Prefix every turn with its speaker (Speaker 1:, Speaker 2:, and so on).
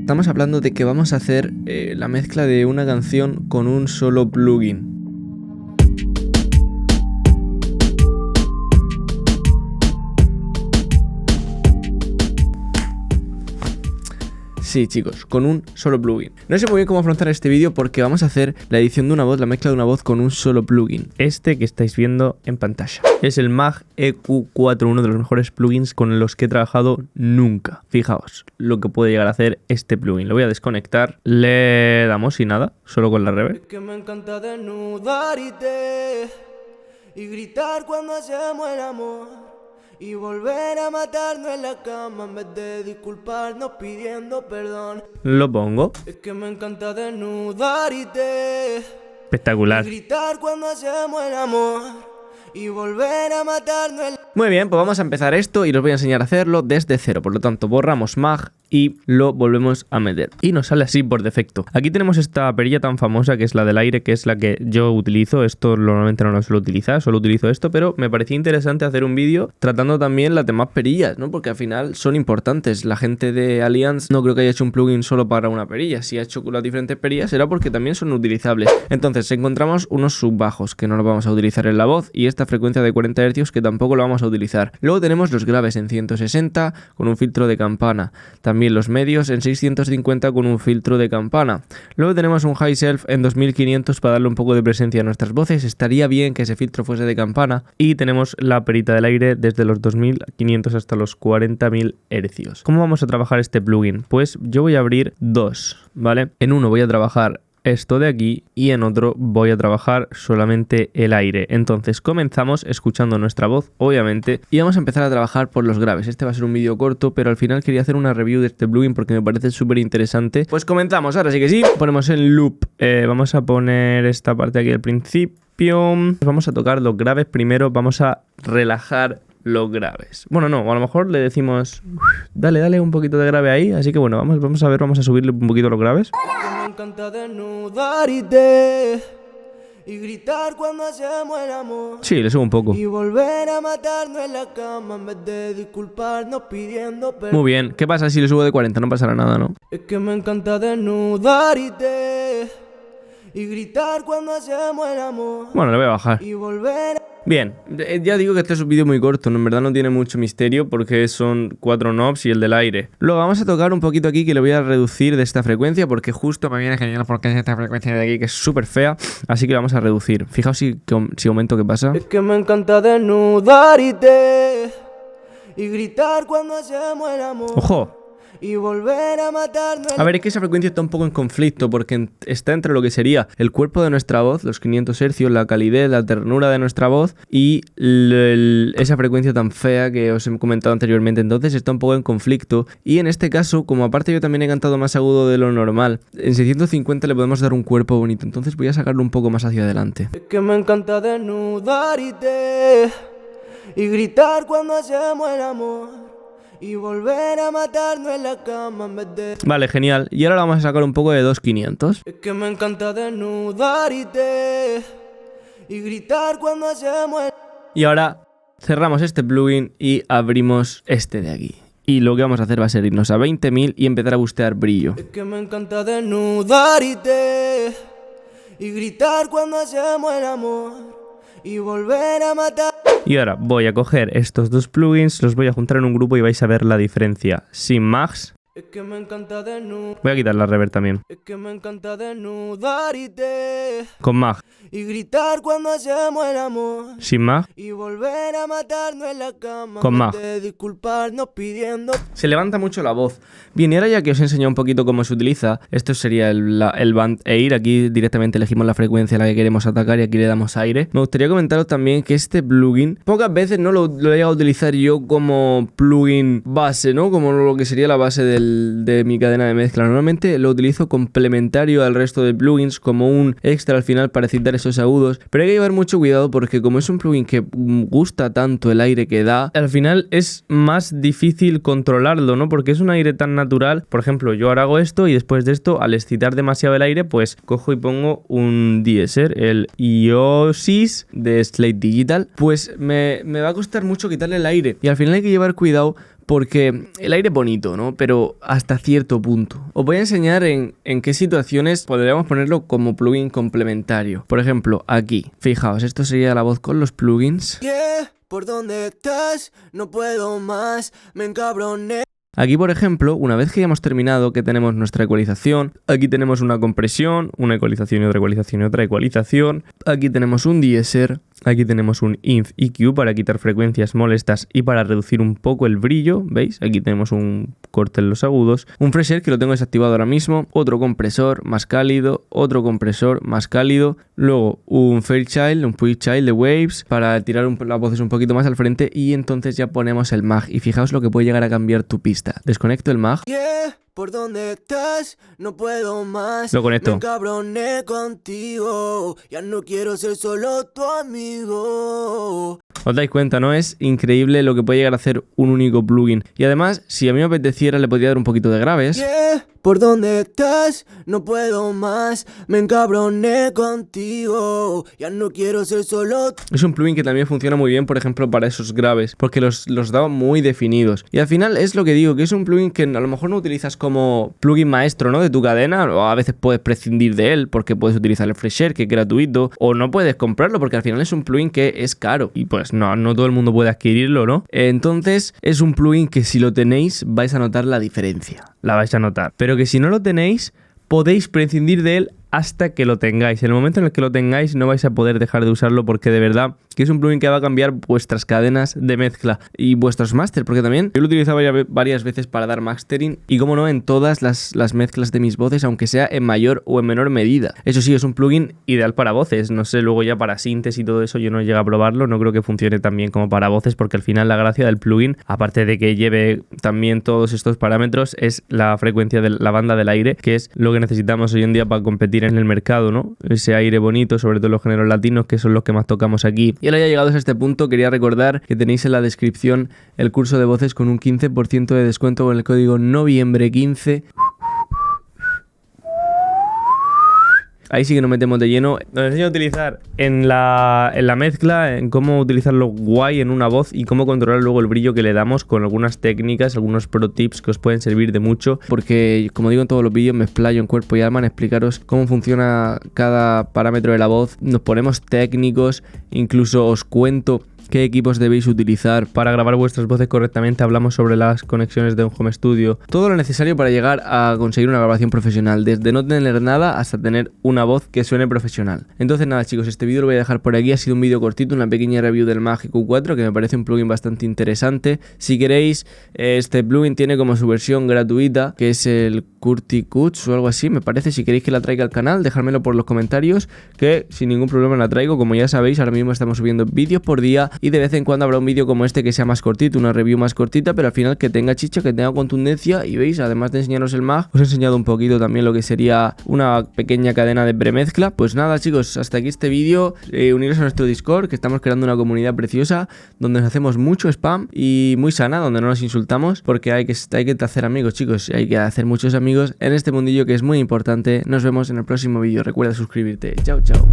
Speaker 1: Estamos hablando de que vamos a hacer la mezcla de una canción con un solo plugin. Sí, chicos, con un solo plugin. No sé muy bien cómo afrontar este vídeo porque vamos a hacer la edición de una voz, la mezcla de una voz con un solo plugin. Este que estáis viendo en pantalla. Es el Mag EQ4, uno de los mejores plugins con los que he trabajado nunca. Fijaos lo que puede llegar a hacer este plugin. Lo voy a desconectar. Le damos y nada, solo con la reverb.
Speaker 2: Es que me encanta desnudarte y gritar cuando hacemos el amor. Y volver a matarnos en la cama en vez de disculparnos pidiendo perdón.
Speaker 1: Lo pongo.
Speaker 2: Es que me encanta desnudarte.
Speaker 1: Espectacular.
Speaker 2: Y gritar cuando hacemos el amor. Y volver a matarnos en la...
Speaker 1: Muy bien, pues vamos a empezar esto y os voy a enseñar a hacerlo desde cero. Por lo tanto, borramos Mag y lo volvemos a meter. Y nos sale así por defecto. Aquí tenemos esta perilla tan famosa que es la del aire, que es la que yo utilizo. Esto normalmente no lo suelo utilizar, solo utilizo esto, pero me parecía interesante hacer un vídeo tratando también las demás perillas, ¿no? Porque al final son importantes. La gente de Alliance no creo que haya hecho un plugin solo para una perilla. Si ha hecho las diferentes perillas será porque también son utilizables. Entonces encontramos unos subbajos que no los vamos a utilizar en la voz y esta frecuencia de 40 Hz que tampoco lo vamos a utilizar. Luego tenemos los graves en 160 con un filtro de campana. También los medios en 650 con un filtro de campana. Luego tenemos un high self en 2500 para darle un poco de presencia a nuestras voces. Estaría bien que ese filtro fuese de campana. Y tenemos la perita del aire desde los 2500 hasta los 40.000 Hz. ¿Cómo vamos a trabajar este plugin? Pues yo voy a abrir dos, ¿vale? En uno voy a trabajar esto de aquí y en otro voy a trabajar solamente el aire. Entonces comenzamos escuchando nuestra voz, obviamente, y vamos a empezar a trabajar por los graves. Este va a ser un vídeo corto, pero al final quería hacer una review de este plugin porque me parece súper interesante. Pues comenzamos, ahora sí que sí. Ponemos en loop, vamos a poner esta parte aquí al principio. Vamos a tocar los graves primero, vamos a relajar los graves. Bueno, no, a lo mejor le decimos dale un poquito de grave ahí, así que bueno, vamos a ver, vamos a subirle un poquito los graves.
Speaker 2: Me encanta desnudarte y gritar cuando hacemos el amor.
Speaker 1: Sí, le subo un poco.
Speaker 2: Y volver a matarnos en la cama en vez de disculparnos pidiendo perdón.
Speaker 1: Muy bien, ¿qué pasa si le subo de 40? No pasará nada, ¿no?
Speaker 2: Es que me encanta desnudarte y gritar cuando hacemos el amor.
Speaker 1: Bueno, le voy a bajar.
Speaker 2: Y volver a...
Speaker 1: Bien, ya digo que este es un vídeo muy corto, ¿no? En verdad no tiene mucho misterio porque son 4 knobs y el del aire. Luego vamos a tocar un poquito aquí que le voy a reducir de esta frecuencia porque justo me viene genial porque es esta frecuencia de aquí que es súper fea, así que la vamos a reducir. Fijaos si aumento, ¿qué pasa?
Speaker 2: Es que me encanta desnudarte y gritar cuando hacemos el amor.
Speaker 1: ¡Ojo!
Speaker 2: Y volver a matarnos.
Speaker 1: A ver, es que esa frecuencia está un poco en conflicto porque está entre lo que sería el cuerpo de nuestra voz, los 500 Hz, la calidez, la ternura de nuestra voz y esa frecuencia tan fea que os he comentado anteriormente. Entonces está un poco en conflicto y en este caso, como aparte yo también he cantado más agudo de lo normal, en 650 le podemos dar un cuerpo bonito. Entonces voy a sacarlo un poco más hacia adelante.
Speaker 2: Es que me encanta desnudarte y gritar cuando hacemos el amor. Y volver a matarnos en la cama en vez de...
Speaker 1: Vale, genial. Y ahora vamos a sacar un poco de 2500.
Speaker 2: Es que me encanta desnudarte y gritar cuando hacemos el...
Speaker 1: Y ahora cerramos este plugin y abrimos este de aquí. Y lo que vamos a hacer va a ser irnos a 20.000 y empezar a bustear brillo.
Speaker 2: Es que me encanta desnudarte y gritar cuando hacemos el amor. Y volver a matar...
Speaker 1: Y ahora voy a coger estos dos plugins, los voy a juntar en un grupo y vais a ver la diferencia. Sin Mags.
Speaker 2: Es que me encanta desnudarte.
Speaker 1: Voy a quitar la reverb también.
Speaker 2: Es que me encanta desnudarte
Speaker 1: Con Mag.
Speaker 2: y gritar cuando hacemos el amor.
Speaker 1: Sin Mag.
Speaker 2: Y volver a matarnos en la cama.
Speaker 1: Con Mag.
Speaker 2: De disculparnos pidiendo...
Speaker 1: Se levanta mucho la voz. Bien, y ahora ya que os he enseñado un poquito cómo se utiliza, esto sería el Band Air. Aquí directamente elegimos la frecuencia a la que queremos atacar y aquí le damos aire. Me gustaría comentaros también que este plugin pocas veces no lo he llegado a utilizar yo como plugin base, ¿no? Como lo que sería la base de mi cadena de mezcla. Normalmente lo utilizo complementario al resto de plugins como un extra al final para citar esos agudos, pero hay que llevar mucho cuidado porque como es un plugin que gusta tanto el aire que da, al final es más difícil controlarlo, ¿no? Porque es un aire tan natural. Por ejemplo, yo ahora hago esto y después de esto, al excitar demasiado el aire, pues cojo y pongo un deesser, el Iosis de Slate Digital, pues me va a costar mucho quitarle el aire y al final hay que llevar cuidado porque el aire es bonito, ¿no? Pero hasta cierto punto. Os voy a enseñar en qué situaciones podríamos ponerlo como plugin complementario. Por ejemplo, aquí, fijaos, esto sería la voz con los plugins.
Speaker 2: Yeah, ¿por dónde estás? No puedo más, me encabroné.
Speaker 1: Aquí, por ejemplo, una vez que ya hemos terminado, que tenemos nuestra ecualización, aquí tenemos una compresión, una ecualización y otra ecualización y otra ecualización, aquí tenemos un deesser, aquí tenemos un inf EQ para quitar frecuencias molestas y para reducir un poco el brillo, ¿veis? Aquí tenemos un corte en los agudos, un fresher que lo tengo desactivado ahora mismo, otro compresor más cálido, otro compresor más cálido, luego un Fairchild, un Puigchild de Waves para tirar las voces un poquito más al frente y entonces ya ponemos el mag y fijaos lo que puede llegar a cambiar tu pista. Desconecto el mag.
Speaker 2: Yeah, ¿por dónde estás? No puedo más.
Speaker 1: Lo conecto.
Speaker 2: Me encabroné contigo. Ya no quiero ser solo tu amigo.
Speaker 1: Os dais cuenta, ¿no? Es increíble lo que puede llegar a hacer un único plugin. Y además, si a mí me apeteciera, le podría dar un poquito de graves.
Speaker 2: Yeah, ¿por dónde estás? No puedo más. Me encabroné contigo. Ya no quiero ser solo tu...
Speaker 1: Es un plugin que también funciona muy bien, por ejemplo, para esos graves, porque los da muy definidos. Y al final es lo que digo, que es un plugin que a lo mejor no utilizas como plugin maestro, ¿no? De tu cadena, o a veces puedes prescindir de él porque puedes utilizar el Fresher, que es gratuito, o no puedes comprarlo porque al final es un plugin que es caro y pues no todo el mundo puede adquirirlo, ¿no? Entonces es un plugin que si lo tenéis vais a notar la diferencia, la vais a notar, pero que si no lo tenéis podéis prescindir de él hasta que lo tengáis. En el momento en el que lo tengáis no vais a poder dejar de usarlo porque de verdad que es un plugin que va a cambiar vuestras cadenas de mezcla y vuestros masters, porque también yo lo he utilizado varias veces para dar mastering y como no en todas las mezclas de mis voces, aunque sea en mayor o en menor medida. Eso sí, es un plugin ideal para voces, no sé, luego ya para síntesis y todo eso yo no llego a probarlo, no creo que funcione tan bien como para voces porque al final la gracia del plugin, aparte de que lleve también todos estos parámetros, es la frecuencia de la banda del aire, que es lo que necesitamos hoy en día para competir en el mercado, ¿no? Ese aire bonito, sobre todo los géneros latinos, que son los que más tocamos aquí. Y ahora ya llegados a este punto, quería recordar que tenéis en la descripción el curso de voces con un 15% de descuento con el código noviembre15. Ahí sí que nos metemos de lleno. Os enseño a utilizar en la mezcla, en cómo utilizarlo guay en una voz y cómo controlar luego el brillo que le damos con algunas técnicas, algunos pro tips que os pueden servir de mucho. Porque, como digo en todos los vídeos, me explayo en cuerpo y alma en explicaros cómo funciona cada parámetro de la voz. Nos ponemos técnicos, incluso os cuento qué equipos debéis utilizar para grabar vuestras voces correctamente. Hablamos sobre las conexiones de un home studio, todo lo necesario para llegar a conseguir una grabación profesional, desde no tener nada hasta tener una voz que suene profesional. Entonces nada chicos, este vídeo lo voy a dejar por aquí, ha sido un vídeo cortito, una pequeña review del Mag EQ4 que me parece un plugin bastante interesante. Si queréis, este plugin tiene como su versión gratuita, que es el Curti Cuts o algo así, me parece. Si queréis que la traiga al canal, dejármelo por los comentarios, que sin ningún problema la traigo. Como ya sabéis, ahora mismo estamos subiendo vídeos por día y de vez en cuando habrá un vídeo como este que sea más cortito, una review más cortita, pero al final que tenga chicha, que tenga contundencia. Y veis, además de enseñaros el Mag, os he enseñado un poquito también lo que sería una pequeña cadena de premezcla. Pues nada chicos, hasta aquí este vídeo. Uniros a nuestro Discord, que estamos creando una comunidad preciosa donde nos hacemos mucho spam y muy sana, donde no nos insultamos, porque hay que hacer amigos chicos, hay que hacer muchos amigos en este mundillo que es muy importante. Nos vemos en el próximo vídeo, recuerda suscribirte. Chao, chao.